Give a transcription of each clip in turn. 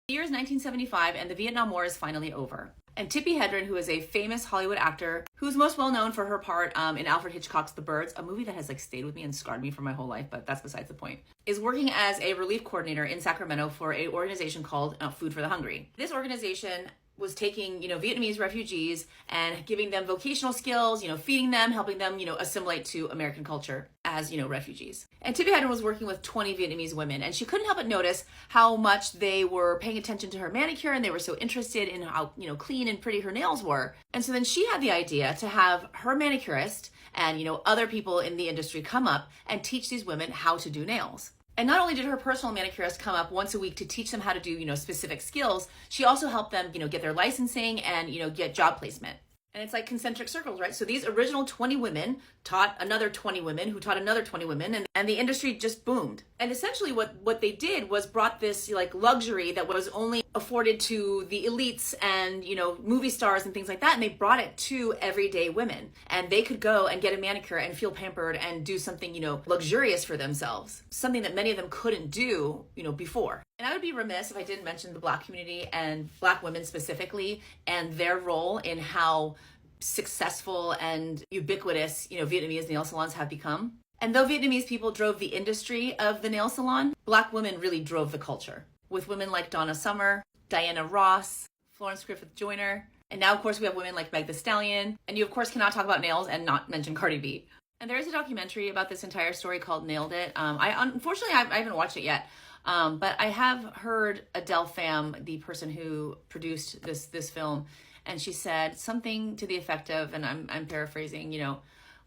The year is 1975 and the Vietnam War is finally over. And Tippi Hedren, who is a famous Hollywood actor, who's most well known for her part in Alfred Hitchcock's The Birds, a movie that has stayed with me and scarred me for my whole life, but that's besides the point, is working as a relief coordinator in Sacramento for an organization called Food for the Hungry. This organization was taking, Vietnamese refugees and giving them vocational skills, feeding them, helping them, assimilate to American culture as, refugees. And Tippi Hedren was working with 20 Vietnamese women, and she couldn't help but notice how much they were paying attention to her manicure, and they were so interested in how, clean and pretty her nails were. And so then she had the idea to have her manicurist and, other people in the industry come up and teach these women how to do nails. And not only did her personal manicurist come up once a week to teach them how to do, specific skills, she also helped them, get their licensing and, get job placement. And it's like concentric circles, right? So these original 20 women taught another 20 women who taught another 20 women, and the industry just boomed. And essentially what they did was brought this luxury that was only afforded to the elites and, movie stars and things like that. And they brought it to everyday women, and they could go and get a manicure and feel pampered and do something, luxurious for themselves. Something that many of them couldn't do, before. And I would be remiss if I didn't mention the Black community and Black women specifically and their role in how successful and ubiquitous, Vietnamese nail salons have become. And though Vietnamese people drove the industry of the nail salon, Black women really drove the culture. With women like Donna Summer, Diana Ross, Florence Griffith Joyner, and now of course we have women like Meg Thee Stallion. And you of course cannot talk about nails and not mention Cardi B. And there is a documentary about this entire story called Nailed It. Unfortunately I haven't watched it yet. But I have heard Adele Pham, the person who produced this film, and she said something to the effect of, and I'm paraphrasing,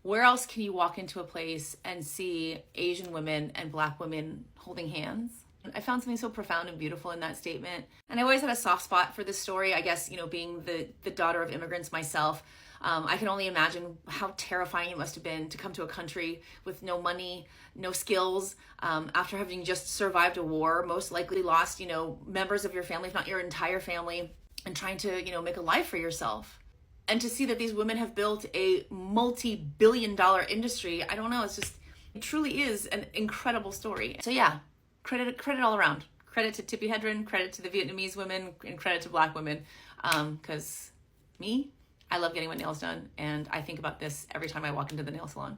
where else can you walk into a place and see Asian women and Black women holding hands? I found something so profound and beautiful in that statement. And I always had a soft spot for this story, I guess, being the daughter of immigrants myself. I can only imagine how terrifying it must have been to come to a country with no money, no skills, after having just survived a war, most likely lost, members of your family, if not your entire family, and trying to, make a life for yourself. And to see that these women have built a multi-billion-dollar industry, I don't know, it truly is an incredible story. So yeah, credit all around. Credit to Tippi Hedren, credit to the Vietnamese women, and credit to Black women, because I love getting my nails done, and I think about this every time I walk into the nail salon.